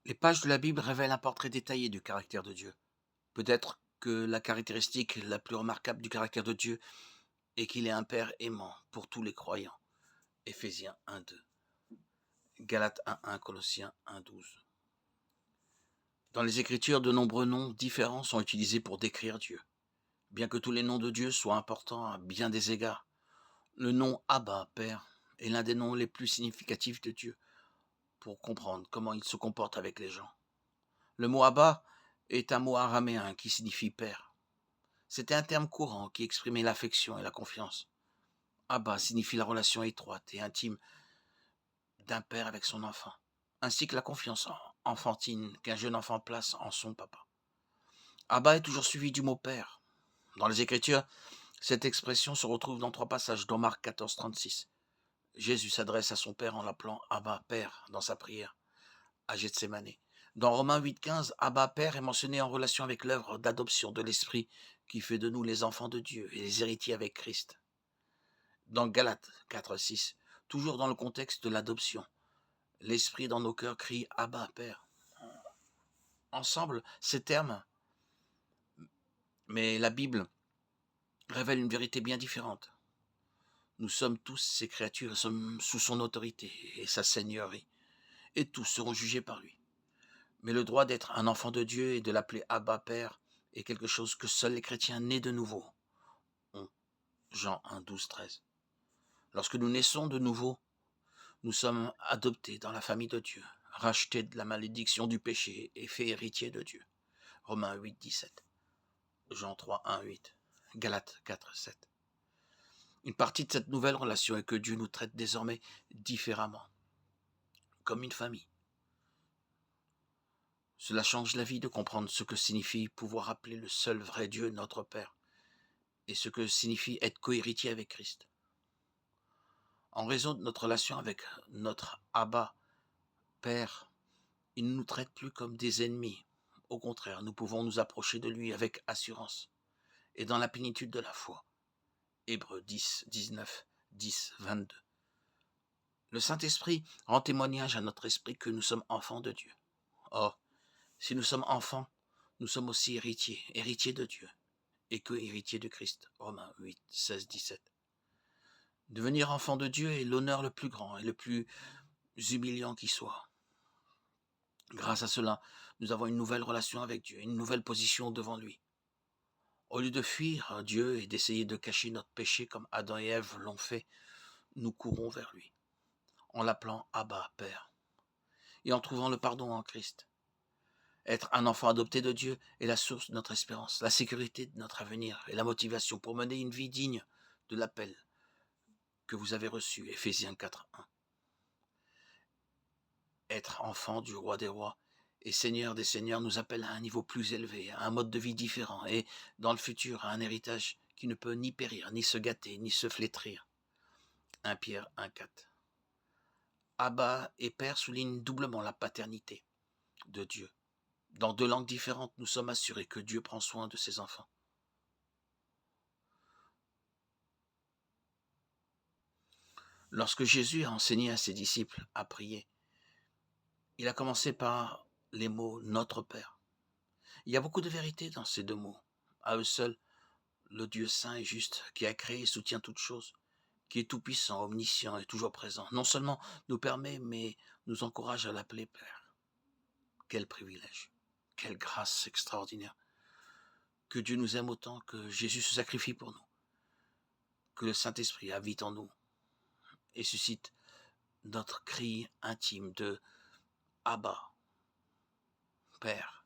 Les pages de la Bible révèlent un portrait détaillé du caractère de Dieu. Peut-être que la caractéristique la plus remarquable du caractère de Dieu est qu'il est un Père aimant pour tous les croyants. Éphésiens 1:2, Galates 1:1, Colossiens 1:12. Dans les Écritures, de nombreux noms différents sont utilisés pour décrire Dieu. Bien que tous les noms de Dieu soient importants à bien des égards, le nom Abba, Père, est l'un des noms les plus significatifs de Dieu pour comprendre comment il se comporte avec les gens. Le mot Abba est un mot araméen qui signifie Père. C'était un terme courant qui exprimait l'affection et la confiance. Abba signifie la relation étroite et intime d'un père avec son enfant, ainsi que la confiance enfantine qu'un jeune enfant place en son papa. Abba est toujours suivi du mot père. Dans les Écritures, cette expression se retrouve dans 3 passages, dans Marc 14:36. Jésus s'adresse à son père en l'appelant Abba, Père, dans sa prière à Gethsémané. Dans Romains 8:15, Abba, Père est mentionné en relation avec l'œuvre d'adoption de l'Esprit qui fait de nous les enfants de Dieu et les héritiers avec Christ. Dans Galates 4:6, toujours dans le contexte de l'adoption, l'Esprit dans nos cœurs crie Abba, Père. Ensemble, ces termes, mais la Bible révèle une vérité bien différente. Nous sommes tous ses créatures, nous sommes sous son autorité et sa seigneurie, et tous seront jugés par lui. Mais le droit d'être un enfant de Dieu et de l'appeler Abba, Père, est quelque chose que seuls les chrétiens nés de nouveau ont. Jean 1:12-13. Lorsque nous naissons de nouveau, nous sommes adoptés dans la famille de Dieu, rachetés de la malédiction du péché et faits héritiers de Dieu. Romains 8:17, Jean 3:1-8, Galates 4:7. Une partie de cette nouvelle relation est que Dieu nous traite désormais différemment, comme une famille. Cela change la vie de comprendre ce que signifie pouvoir appeler le seul vrai Dieu notre Père et ce que signifie être cohéritier avec Christ. En raison de notre relation avec notre Abba, Père, il ne nous traite plus comme des ennemis. Au contraire, nous pouvons nous approcher de lui avec assurance et dans la plénitude de la foi. Hébreux 10, 19, 10, 22. Le Saint-Esprit rend témoignage à notre esprit que nous sommes enfants de Dieu. Or, si nous sommes enfants, nous sommes aussi héritiers, héritiers de Dieu et co-héritiers de Christ. Romains 8, 16, 17. Devenir enfant de Dieu est l'honneur le plus grand et le plus humiliant qui soit. Grâce à cela, nous avons une nouvelle relation avec Dieu, une nouvelle position devant lui. Au lieu de fuir Dieu et d'essayer de cacher notre péché comme Adam et Ève l'ont fait, nous courons vers lui, en l'appelant Abba, Père, et en trouvant le pardon en Christ. Être un enfant adopté de Dieu est la source de notre espérance, la sécurité de notre avenir et la motivation pour mener une vie digne de l'appel que vous avez reçu, Éphésiens 4:1. Être enfant du roi des rois et seigneur des seigneurs nous appelle à un niveau plus élevé, à un mode de vie différent et, dans le futur, à un héritage qui ne peut ni périr, ni se gâter, ni se flétrir. 1 Pierre 1:4. Abba et Père soulignent doublement la paternité de Dieu. Dans 2 langues différentes, nous sommes assurés que Dieu prend soin de ses enfants. Lorsque Jésus a enseigné à ses disciples à prier, il a commencé par les mots Notre Père. Il y a beaucoup de vérité dans ces 2 mots. À eux seuls, le Dieu saint et juste, qui a créé et soutient toutes choses, qui est tout-puissant, omniscient et toujours présent, non seulement nous permet, mais nous encourage à l'appeler Père. Quel privilège, quelle grâce extraordinaire. Que Dieu nous aime autant, que Jésus se sacrifie pour nous, que le Saint-Esprit habite en nous et suscite notre cri intime de Abba, Père.